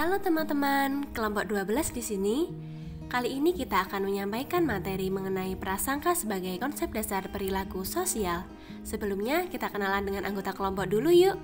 Halo teman-teman, kelompok 12 di sini. Kali ini kita akan menyampaikan materi mengenai prasangka sebagai konsep dasar perilaku sosial. Sebelumnya, kita kenalan dengan anggota kelompok dulu yuk.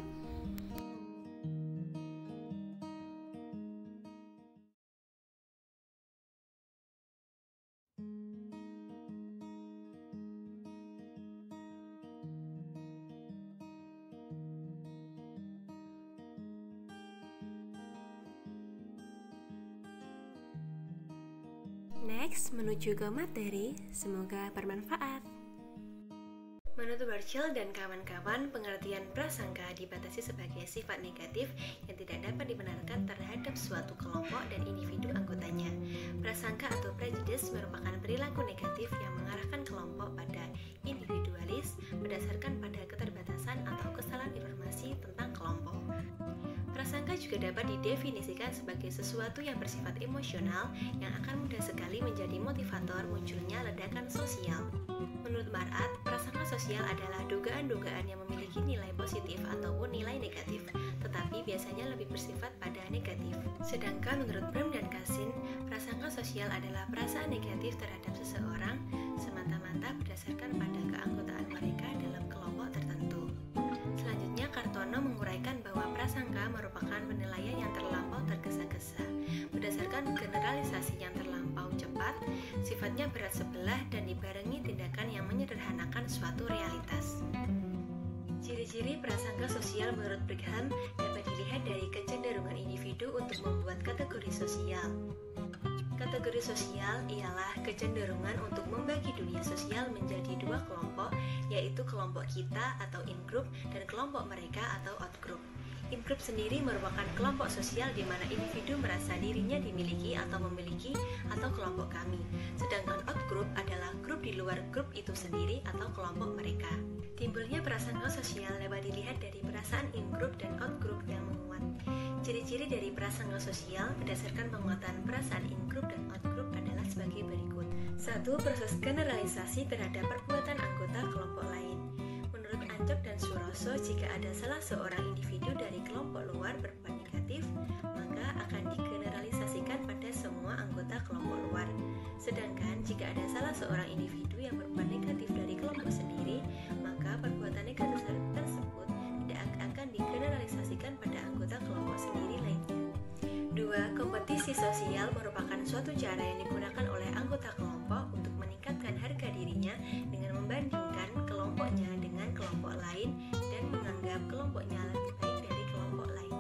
Next, menuju ke materi, semoga bermanfaat. Menurut Burchell dan kawan-kawan, pengertian prasangka dibatasi sebagai sifat negatif yang tidak dapat dibenarkan terhadap suatu kelompok dan individu anggotanya. Prasangka atau prejudice merupakan perilaku negatif yang mengarahkan kelompok pada individualis berdasarkan pada keterbatasan atau kesalahan informasi tentang kelompok. Prasangka juga dapat didefinisikan sebagai sesuatu yang bersifat emosional yang akan mudah sekali menjadi motivator munculnya ledakan sosial. Menurut Barat, prasangka sosial adalah dugaan-dugaan yang memiliki nilai positif ataupun nilai negatif, tetapi biasanya lebih bersifat pada negatif. Sedangkan menurut Bram dan Kassin, prasangka sosial adalah perasaan negatif terhadap seseorang semata-mata berdasarkan pada keanggotaan mereka dalam kelompok tertentu. Selanjutnya, Kartono menguraikan bahwa prasangka merupakan penilaian yang terlampau tergesa-gesa, berdasarkan generalisasi yang terlampau cepat, sifatnya berat sebelah dan dibarengi tindakan yang menyederhanakan suatu realitas. Ciri-ciri prasangka sosial menurut Brigham dapat dilihat dari kecenderungan individu untuk membuat kategori sosial. Kategori sosial ialah kecenderungan untuk membagi dunia sosial menjadi dua kelompok, yaitu kelompok kita atau in-group dan kelompok mereka atau out-group. In-group sendiri merupakan kelompok sosial di mana individu merasa dirinya dimiliki atau memiliki atau kelompok kami. Sedangkan out-group adalah grup di luar grup itu sendiri atau kelompok mereka. Timbulnya prasangka sosial dapat dilihat dari perasaan in-group dan out-group yang menguat. Ciri-ciri dari prasangka sosial berdasarkan penguatan perasaan in-group dan out-group adalah sebagai berikut. 1. Proses generalisasi terhadap perbuatan anggota kelompok lain. Menurut Ancok dan Suroso, jika ada salah seorang individu dari kelompok luar berbuat negatif, maka akan digeneralisasikan pada semua anggota kelompok luar. Sedangkan jika ada salah seorang individu yang berbuat negatif dari kelompok sendiri, maka perbuatan negatif tersebut tidak akan digeneralisasikan pada anggota kelompok sendiri lainnya. 2. Kompetisi sosial merupakan suatu cara yang digunakan oleh anggota kelompok untuk meningkatkan harga dirinya dengan membandingkan kelompoknya dengan kelompok lain dan menganggap kelompoknya lebih baik dari kelompok lain.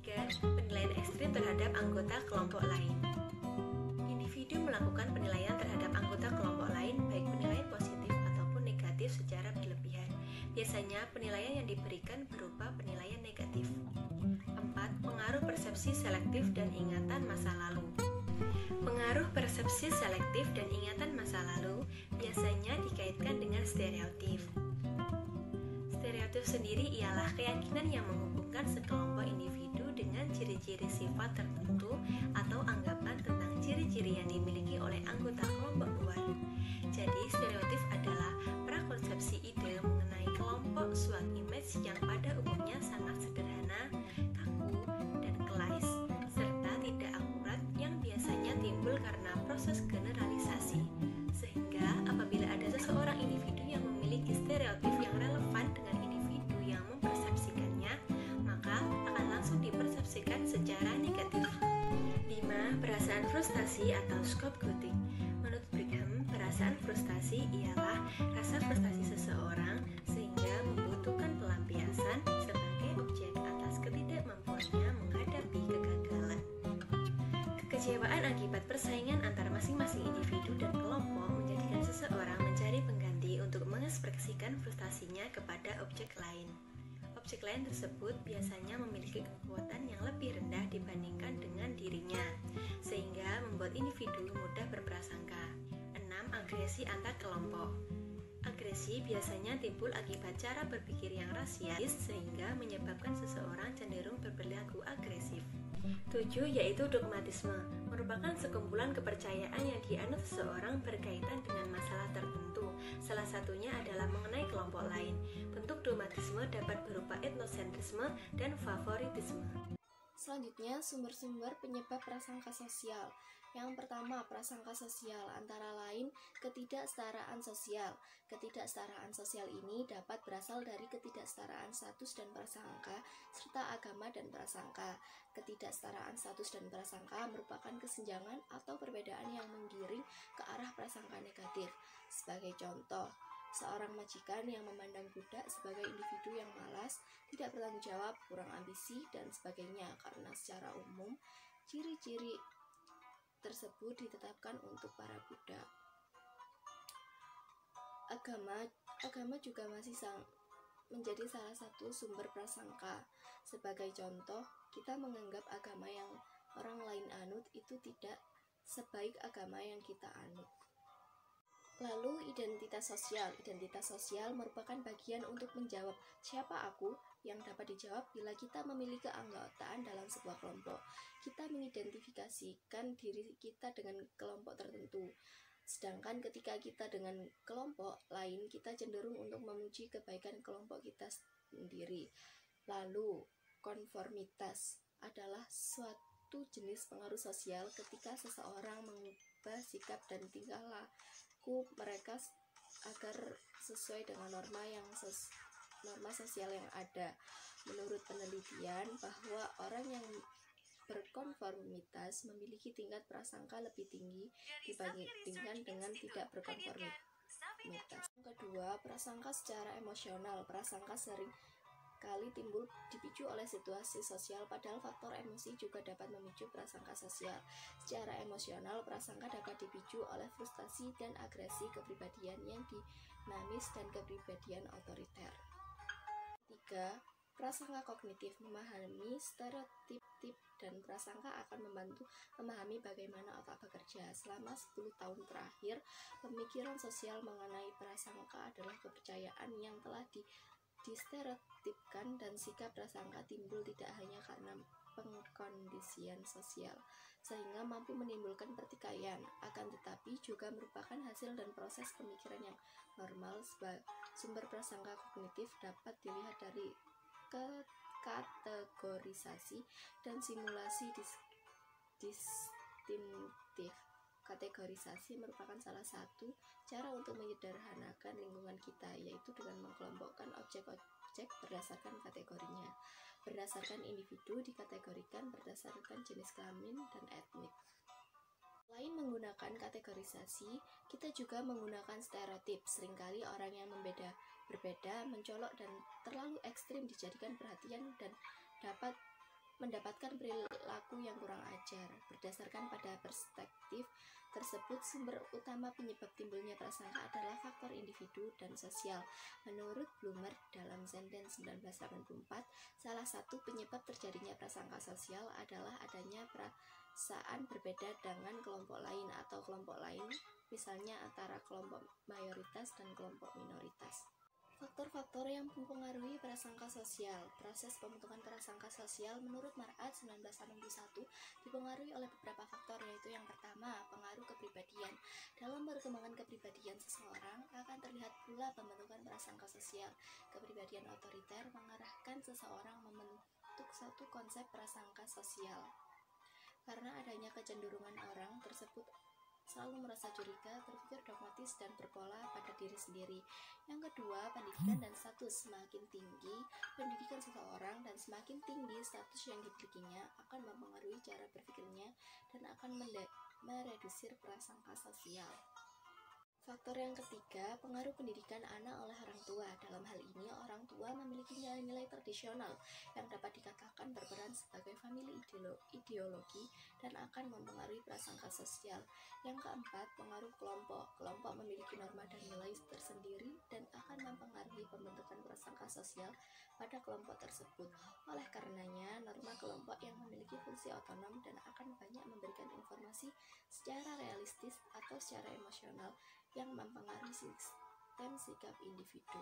3. Penilaian ekstrim terhadap anggota kelompok lain. Individu melakukan penilaian terhadap anggota kelompok lain, baik penilaian positif ataupun negatif secara berlebihan. Biasanya penilaian yang diberikan berupa penilaian negatif. 4. Pengaruh persepsi selektif dan ingatan masa lalu. Pengaruh persepsi selektif dan ingatan masa lalu biasanya dikaitkan dengan stereotip. Stereotip sendiri ialah keyakinan yang menghubungkan sekelompok individu dengan ciri-ciri sifat tertentu atau anggapan tentang ciri-ciri yang dimiliki oleh anggota kelompok luar. Jadi, stereotip adalah prakonsepsi ide mengenai kelompok suatu image yang pada umumnya sangat sederhana, kaku, dan kelais, serta tidak akurat yang biasanya timbul karena proses generalisasi. Sehingga apabila ada seseorang individu yang memiliki stereotip yang relevan dengan individu yang mempersepsikannya, maka akan langsung dipersepsikan secara negatif. 5. Perasaan frustasi atau scapegoating. Menurut Brigham, perasaan frustasi ialah rasa frustasi seseorang sehingga membutuhkan pelampiasan sebagai objek atas ketidakmampuannya menghadapi kegagalan. Kekecewaan akibat persaingan antar masing-masing individu dan kelompok menjadikan seseorang mencari pengganti untuk mengekspresikan frustasinya kepada objek lain. Objek lain tersebut biasanya memiliki kekuatan yang lebih rendah dibandingkan dengan dirinya, sehingga membuat individu mudah berprasangka. 6. Agresi antar kelompok. Agresi biasanya timbul akibat cara berpikir yang rasialis sehingga menyebabkan seseorang cenderung berperilaku agresif. 7. Yaitu dogmatisme, merupakan sekumpulan kepercayaan yang dianut seseorang berkaitan dengan masalah tertentu. Salah satunya adalah mengenai kelompok lain. Bentuk dogmatisme dapat berupa etnosentrisme dan favoritisme. Selanjutnya, sumber-sumber penyebab prasangka sosial. Yang pertama, prasangka sosial antara lain ketidaksetaraan sosial. Ketidaksetaraan sosial ini dapat berasal dari ketidaksetaraan status dan prasangka serta agama dan prasangka. Ketidaksetaraan status dan prasangka merupakan kesenjangan atau perbedaan yang menggiring ke arah prasangka negatif. Sebagai contoh, seorang majikan yang memandang budak sebagai individu yang malas, tidak bertanggung jawab, kurang ambisi, dan sebagainya. Karena secara umum, ciri-ciri tersebut ditetapkan untuk para budak. Agama juga masih menjadi salah satu sumber prasangka. Sebagai contoh, kita menganggap agama yang orang lain anut itu tidak sebaik agama yang kita anut. Lalu identitas sosial. Identitas sosial merupakan bagian untuk menjawab siapa aku, yang dapat dijawab bila kita memiliki keanggotaan dalam sebuah kelompok. Kita mengidentifikasikan diri kita dengan kelompok tertentu. Sedangkan ketika kita dengan kelompok lain, kita cenderung untuk memuji kebaikan kelompok kita sendiri. Lalu, konformitas adalah suatu jenis pengaruh sosial ketika seseorang mengubah sikap dan tingkah laku mereka agar sesuai dengan norma sosial yang ada. Menurut penelitian bahwa orang yang berkonformitas memiliki tingkat prasangka lebih tinggi dibandingkan dengan tidak berkonformitas. Yang kedua, prasangka secara emosional. Prasangka sering kali timbul dipicu oleh situasi sosial, padahal faktor emosi juga dapat memicu prasangka sosial. Secara emosional, prasangka dapat dipicu oleh frustasi dan agresi, kepribadian yang dinamis, dan kepribadian otoriter. 3. Prasangka kognitif. Memahami stereotip dan prasangka akan membantu memahami bagaimana otak bekerja. Selama 10 tahun terakhir, pemikiran sosial mengenai prasangka adalah kepercayaan yang telah distereotipkan, dan sikap prasangka timbul tidak hanya karena pengkondisian sosial sehingga mampu menimbulkan pertikaian, akan tetapi juga merupakan hasil dan proses pemikiran yang normal. Sumber prasangka kognitif dapat dilihat dari kategorisasi dan simulasi distintif. Kategorisasi merupakan salah satu cara untuk menyederhanakan lingkungan kita, yaitu dengan mengelompokkan objek-objek berdasarkan kategorinya. Berdasarkan individu dikategorikan berdasarkan jenis kelamin dan etnik. Selain menggunakan kategorisasi, kita juga menggunakan stereotip. Seringkali orang yang berbeda, mencolok, dan terlalu ekstrim dijadikan perhatian dan dapat mendapatkan perilaku yang kurang ajar. Berdasarkan pada perspektif tersebut, sumber utama penyebab timbulnya prasangka adalah faktor individu dan sosial. Menurut Blumer dalam Zenden 1984, salah satu penyebab terjadinya prasangka sosial adalah adanya perasaan berbeda dengan kelompok lain atau kelompok lain, misalnya antara kelompok mayoritas dan kelompok minoritas. Faktor-faktor yang mempengaruhi prasangka sosial. Proses pembentukan prasangka sosial menurut Mar'ad 1981 dipengaruhi oleh beberapa faktor, yaitu yang pertama, pengaruh kepribadian. Dalam perkembangan kepribadian seseorang akan terlihat pula pembentukan prasangka sosial. Kepribadian otoriter mengarahkan seseorang membentuk satu konsep prasangka sosial. Karena adanya kecenderungan orang tersebut selalu merasa curiga, berpikir dogmatis, dan berpola pada diri sendiri. Yang kedua, pendidikan dan status. Semakin tinggi pendidikan seseorang dan semakin tinggi status yang dimilikinya akan mempengaruhi cara berpikirnya dan akan meredusir prasangka sosial. Faktor yang ketiga, pengaruh pendidikan anak oleh orang tua. Dalam hal ini, orang tua memiliki nilai-nilai tradisional yang dapat dikatakan berperan sebagai famili ideologi dan akan mempengaruhi prasangka sosial. Yang keempat, pengaruh kelompok. Kelompok memiliki norma dan nilai tersendiri dan akan mempengaruhi pembentukan prasangka sosial pada kelompok tersebut. Oleh karenanya, norma kelompok yang memiliki fungsi otonom dan akan banyak memberikan informasi secara realistis atau secara emosional yang mempengaruhi sistem sikap individu.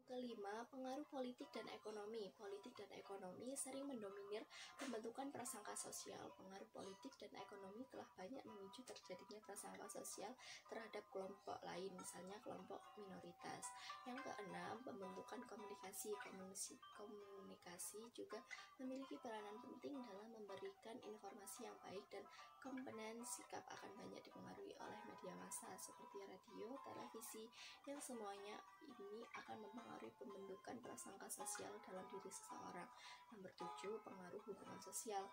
Kelima, pengaruh politik dan ekonomi. Politik dan ekonomi sering mendominir pembentukan prasangka sosial. Pengaruh politik dan ekonomi telah banyak memicu terjadinya prasangka sosial terhadap kelompok lain, misalnya kelompok minoritas. Yang keenam, pembentukan komunikasi. Komunikasi juga memiliki peranan penting dalam memberikan informasi yang baik, dan komponen sikap akan banyak dipengaruhi oleh media massa seperti radio, televisi, yang semuanya ini akan mempengaruhi pembentukan prasangka sosial dalam diri seseorang. Nomor 7, pengaruh hubungan sosial.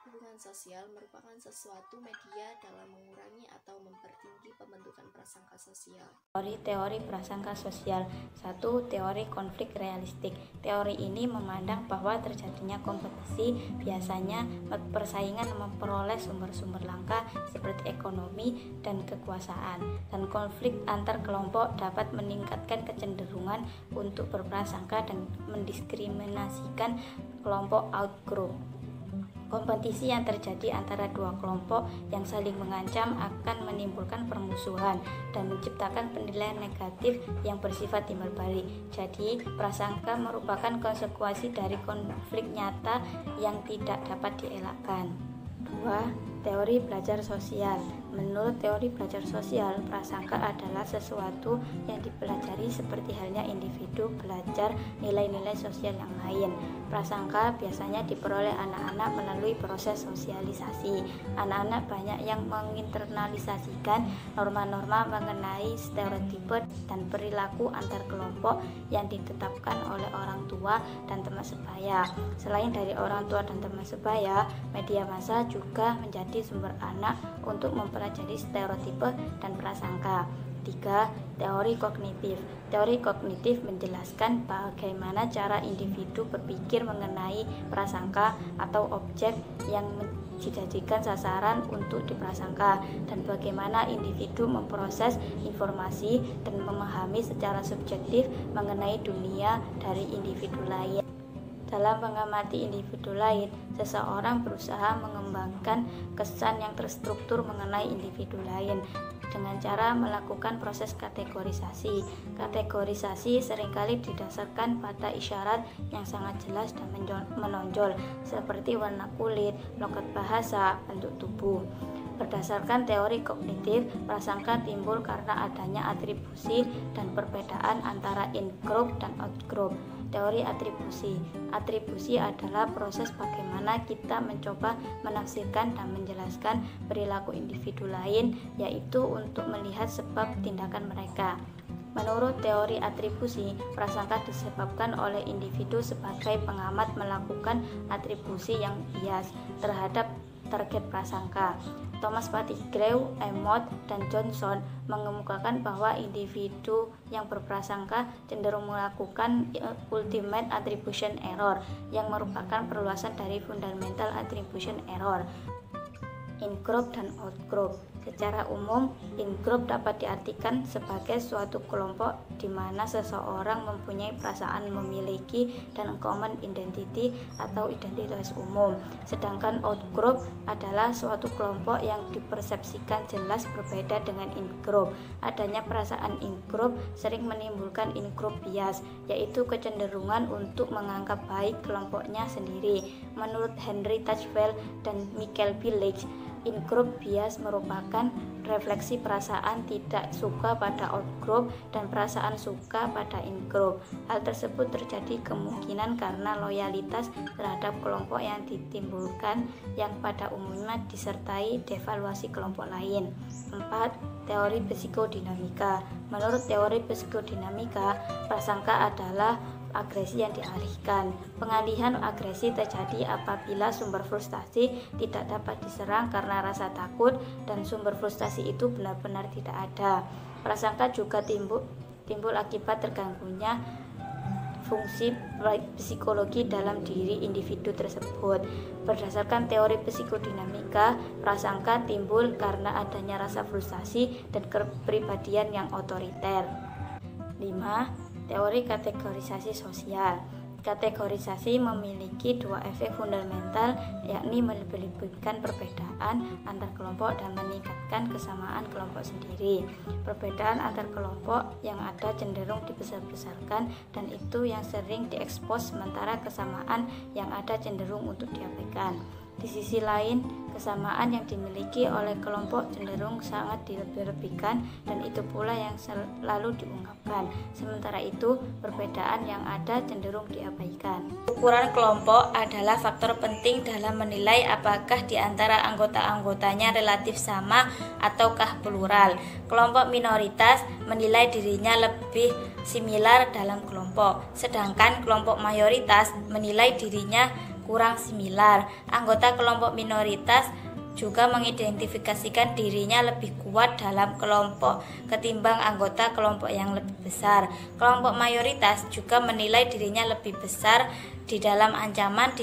Hubungan sosial merupakan sesuatu media dalam mengurangi atau mempertinggi pembentukan prasangka sosial. Teori prasangka sosial. 1. Teori konflik realistik. Teori ini memandang bahwa terjadinya kompetisi biasanya persaingan memperoleh sumber-sumber langka seperti ekonomi dan kekuasaan, dan konflik antar kelompok dapat meningkatkan kecenderungan untuk berprasangka dan mendiskriminasikan kelompok outgroup. Kompetisi yang terjadi antara dua kelompok yang saling mengancam akan menimbulkan permusuhan dan menciptakan penilaian negatif yang bersifat timbal balik. Jadi, prasangka merupakan konsekuensi dari konflik nyata yang tidak dapat dielakkan. 2. Teori belajar sosial. Menurut teori belajar sosial, prasangka adalah sesuatu yang dipelajari seperti halnya individu belajar nilai-nilai sosial yang lain. Prasangka biasanya diperoleh anak-anak melalui proses sosialisasi. Anak-anak banyak yang menginternalisasikan norma-norma mengenai stereotipe dan perilaku antar kelompok yang ditetapkan oleh orang tua dan teman sebaya. Selain dari orang tua dan teman sebaya, media massa juga menjadi sumber anak untuk mempelajari stereotipe dan prasangka. 3. Teori kognitif. Teori kognitif menjelaskan bagaimana cara individu berpikir mengenai prasangka atau objek yang dijadikan sasaran untuk diprasangka, dan bagaimana individu memproses informasi dan memahami secara subjektif mengenai dunia dari individu lain. Dalam mengamati individu lain, seseorang berusaha mengembangkan kesan yang terstruktur mengenai individu lain dengan cara melakukan proses kategorisasi. Kategorisasi seringkali didasarkan pada isyarat yang sangat jelas dan menonjol, seperti warna kulit, logat bahasa, bentuk tubuh. Berdasarkan teori kognitif, prasangka timbul karena adanya atribusi dan perbedaan antara in-group dan out-group. Teori atribusi. Atribusi adalah proses bagaimana kita mencoba menafsirkan dan menjelaskan perilaku individu lain, yaitu untuk melihat sebab tindakan mereka. Menurut teori atribusi, prasangka disebabkan oleh individu sebagai pengamat melakukan atribusi yang bias terhadap target prasangka. Thomas Pettigrew, Emmott, dan Johnson mengemukakan bahwa individu yang berprasangka cenderung melakukan ultimate attribution error, yang merupakan perluasan dari fundamental attribution error. In-group dan out-group. Secara umum, in-group dapat diartikan sebagai suatu kelompok di mana seseorang mempunyai perasaan memiliki dan common identity atau identitas umum. Sedangkan out-group adalah suatu kelompok yang dipersepsikan jelas berbeda dengan in-group. Adanya perasaan in-group sering menimbulkan in-group bias, yaitu kecenderungan untuk menganggap baik kelompoknya sendiri. Menurut Henry Tajfel dan Michael Billig, in-group bias merupakan refleksi perasaan tidak suka pada out-group dan perasaan suka pada in-group. Hal tersebut terjadi kemungkinan karena loyalitas terhadap kelompok yang ditimbulkan yang pada umumnya disertai devaluasi kelompok lain. 4. Teori psikodinamika. Menurut teori psikodinamika, prasangka adalah agresi yang dialihkan. Pengalihan agresi terjadi apabila sumber frustasi tidak dapat diserang karena rasa takut dan sumber frustasi itu benar-benar tidak ada. Prasangka juga timbul akibat terganggunya fungsi psikologi dalam diri individu tersebut. Berdasarkan teori psikodinamika, prasangka timbul karena adanya rasa frustasi dan kepribadian yang otoriter. 5. Teori kategorisasi sosial. Kategorisasi memiliki dua efek fundamental, yakni melibatkan perbedaan antar kelompok dan meningkatkan kesamaan kelompok sendiri. Perbedaan antar kelompok yang ada cenderung dibesar-besarkan dan itu yang sering diekspos, sementara kesamaan yang ada cenderung untuk diabaikan. Di sisi lain, kesamaan yang dimiliki oleh kelompok cenderung sangat dilebih-lebihkan dan itu pula yang selalu diungkapkan. Sementara itu, perbedaan yang ada cenderung diabaikan. Ukuran kelompok adalah faktor penting dalam menilai apakah di antara anggota-anggotanya relatif sama ataukah plural. Kelompok minoritas menilai dirinya lebih similar dalam kelompok, sedangkan kelompok mayoritas menilai dirinya kurang similar. Anggota kelompok minoritas juga mengidentifikasikan dirinya lebih kuat dalam kelompok ketimbang anggota kelompok yang lebih besar. Kelompok mayoritas juga menilai dirinya lebih besar di dalam ancaman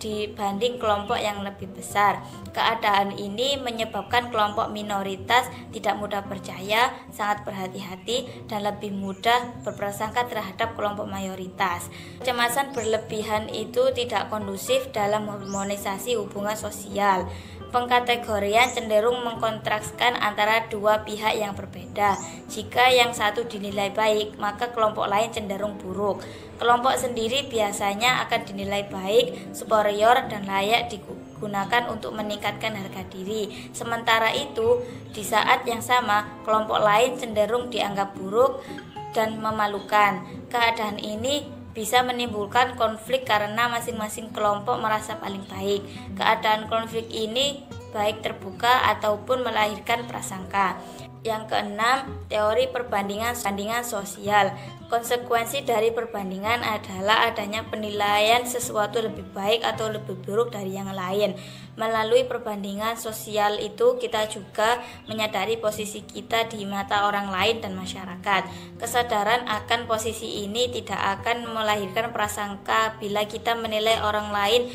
dibanding kelompok yang lebih besar. Keadaan ini menyebabkan kelompok minoritas tidak mudah percaya, sangat berhati-hati, dan lebih mudah berprasangka terhadap kelompok mayoritas. Kecemasan berlebihan itu tidak kondusif dalam harmonisasi hubungan sosial. Pengkategorian cenderung mengkontraskan antara dua pihak yang berbeda. Jika yang satu dinilai baik, maka kelompok lain cenderung buruk. Kelompok sendiri biasanya akan dinilai baik, superior, dan layak digunakan untuk meningkatkan harga diri. Sementara itu, di saat yang sama, kelompok lain cenderung dianggap buruk dan memalukan. Keadaan ini bisa menimbulkan konflik karena masing-masing kelompok merasa paling baik. Keadaan konflik ini baik terbuka ataupun melahirkan prasangka. Yang keenam, teori perbandingan sosial. Konsekuensi dari perbandingan adalah adanya penilaian sesuatu lebih baik atau lebih buruk dari yang lain. Melalui perbandingan sosial itu kita juga menyadari posisi kita di mata orang lain dan masyarakat. Kesadaran akan posisi ini tidak akan melahirkan prasangka bila kita menilai orang lain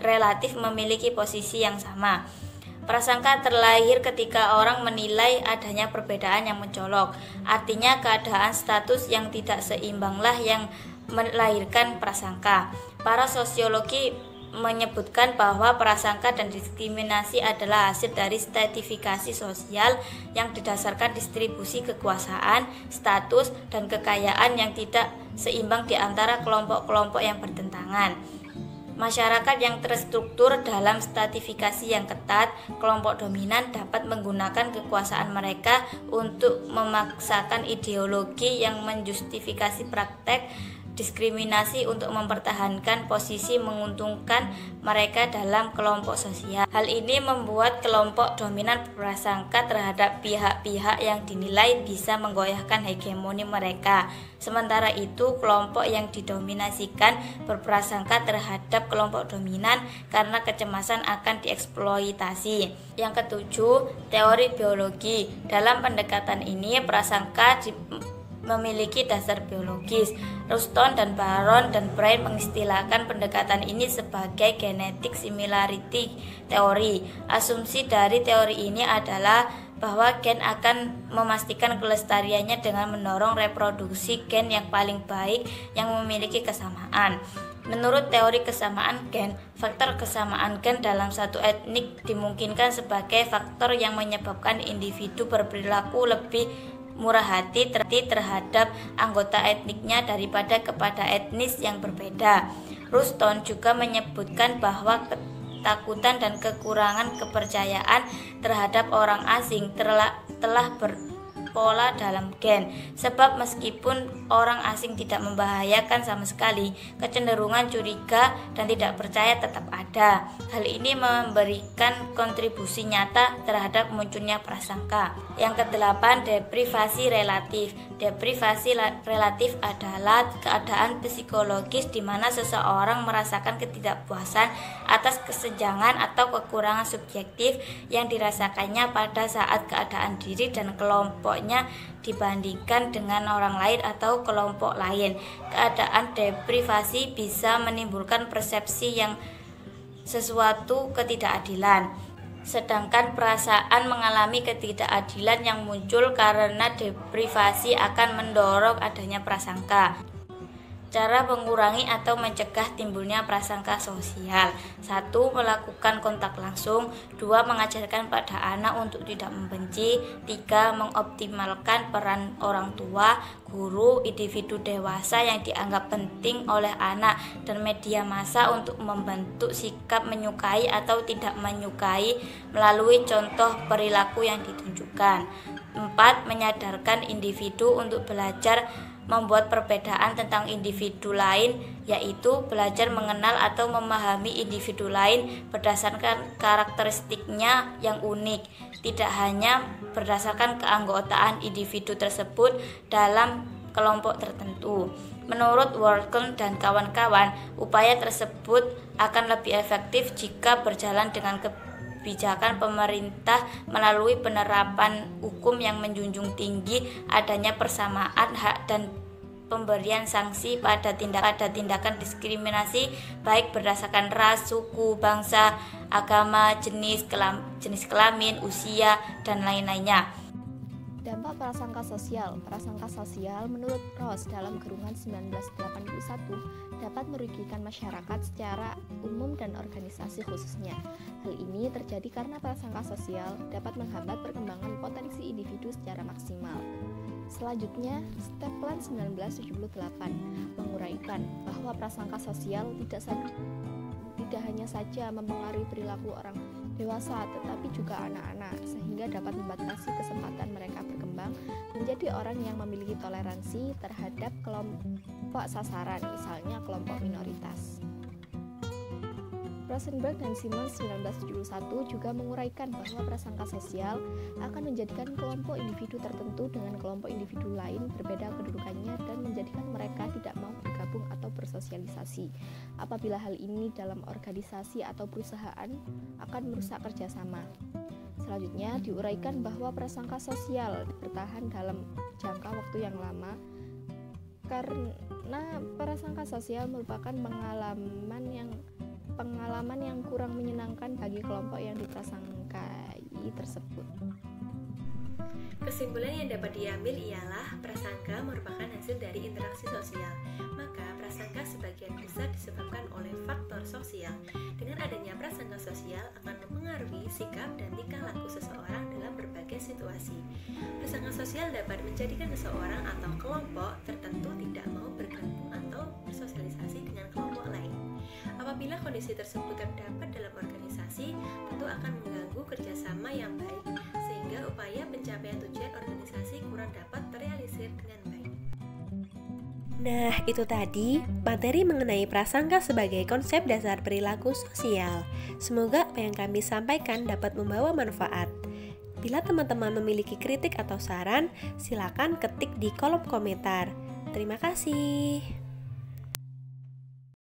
relatif memiliki posisi yang sama. Prasangka terlahir ketika orang menilai adanya perbedaan yang mencolok. Artinya keadaan status yang tidak seimbanglah yang melahirkan prasangka. Para sosiologi menyebutkan bahwa prasangka dan diskriminasi adalah hasil dari stratifikasi sosial yang didasarkan distribusi kekuasaan, status, dan kekayaan yang tidak seimbang di antara kelompok-kelompok yang bertentangan. Masyarakat yang terstruktur dalam stratifikasi yang ketat, kelompok dominan dapat menggunakan kekuasaan mereka untuk memaksakan ideologi yang menjustifikasi praktek diskriminasi untuk mempertahankan posisi menguntungkan mereka dalam kelompok sosial. Hal ini membuat kelompok dominan berprasangka terhadap pihak-pihak yang dinilai bisa menggoyahkan hegemoni mereka. Sementara itu, kelompok yang didominasikan berprasangka terhadap kelompok dominan karena kecemasan akan dieksploitasi. Yang ketujuh, teori biologi. Dalam pendekatan ini, prasangka memiliki dasar biologis. Ruston dan Baron dan Brain mengistilahkan pendekatan ini sebagai genetic similarity theory. Asumsi dari teori ini adalah bahwa gen akan memastikan kelestariannya dengan mendorong reproduksi gen yang paling baik yang memiliki kesamaan. Menurut teori kesamaan gen, faktor kesamaan gen dalam satu etnik dimungkinkan sebagai faktor yang menyebabkan individu berperilaku lebih murah hati terhadap anggota etniknya daripada kepada etnis yang berbeda. Ruston juga menyebutkan bahwa ketakutan dan kekurangan kepercayaan terhadap orang asing telah berpola dalam gen. Sebab meskipun orang asing tidak membahayakan sama sekali, kecenderungan curiga dan tidak percaya tetap ada. Hal ini memberikan kontribusi nyata terhadap munculnya prasangka. Yang kedelapan, deprivasi relatif. Deprivasi relatif adalah keadaan psikologis di mana seseorang merasakan ketidakpuasan atas kesenjangan atau kekurangan subjektif yang dirasakannya pada saat keadaan diri dan kelompoknya dibandingkan dengan orang lain atau kelompok lain. Keadaan deprivasi bisa menimbulkan persepsi yang sesuatu ketidakadilan, sedangkan perasaan mengalami ketidakadilan yang muncul karena deprivasi akan mendorong adanya prasangka. Cara mengurangi atau mencegah timbulnya prasangka sosial. 1. Melakukan kontak langsung. 2. Mengajarkan pada anak untuk tidak membenci. 3. Mengoptimalkan peran orang tua, guru, individu dewasa yang dianggap penting oleh anak, dan media massa untuk membentuk sikap menyukai atau tidak menyukai melalui contoh perilaku yang ditunjukkan. 4. Menyadarkan individu untuk belajar membuat perbedaan tentang individu lain, yaitu belajar mengenal atau memahami individu lain berdasarkan karakteristiknya yang unik, tidak hanya berdasarkan keanggotaan individu tersebut dalam kelompok tertentu. Menurut Wortgen dan kawan-kawan, upaya tersebut akan lebih efektif jika berjalan dengan kebijakan pemerintah melalui penerapan hukum yang menjunjung tinggi adanya persamaan hak dan pemberian sanksi pada tindakan diskriminasi baik berdasarkan ras, suku, bangsa, agama, jenis kelamin, usia, dan lain-lainnya. Dampak prasangka sosial. Prasangka sosial menurut Ross dalam Gerungan 1981 dapat merugikan masyarakat secara umum dan organisasi khususnya. Hal ini terjadi karena prasangka sosial dapat menghambat perkembangan potensi individu secara maksimal. Selanjutnya, Steplan 1978 menguraikan bahwa prasangka sosial tidak hanya saja mempengaruhi perilaku orang dewasa, tetapi juga anak-anak, sehingga dapat membatasi kesempatan mereka berkembang menjadi orang yang memiliki toleransi terhadap kelompok sasaran, misalnya kelompok minoritas. Rosenberg dan Simmons 1971 juga menguraikan bahwa prasangka sosial akan menjadikan kelompok individu tertentu dengan kelompok individu lain berbeda kedudukannya dan menjadikan mereka tidak mau bergabung atau bersosialisasi. Apabila hal ini dalam organisasi atau perusahaan akan merusak kerjasama. Selanjutnya diuraikan bahwa prasangka sosial bertahan dalam jangka waktu yang lama karena prasangka sosial merupakan pengalaman yang kurang menyenangkan bagi kelompok yang diprasangkai tersebut. Kesimpulan yang dapat diambil ialah prasangka merupakan hasil dari interaksi sosial. Maka prasangka sebagian besar disebabkan oleh faktor sosial. Dengan adanya prasangka sosial akan mempengaruhi sikap dan tingkah laku seseorang dalam berbagai situasi. Prasangka sosial dapat menjadikan seseorang atau kelompok tertentu tidak mau bergabung atau bersosialisasi dengan kelompok lain. Apabila kondisi tersebut terdapat dalam organisasi, tentu akan mengganggu kerjasama yang baik, sehingga upaya pencapaian tujuan organisasi kurang dapat terrealisir dengan baik. Nah, itu tadi materi mengenai prasangka sebagai konsep dasar perilaku sosial. Semoga apa yang kami sampaikan dapat membawa manfaat. Bila teman-teman memiliki kritik atau saran, silakan ketik di kolom komentar. Terima kasih.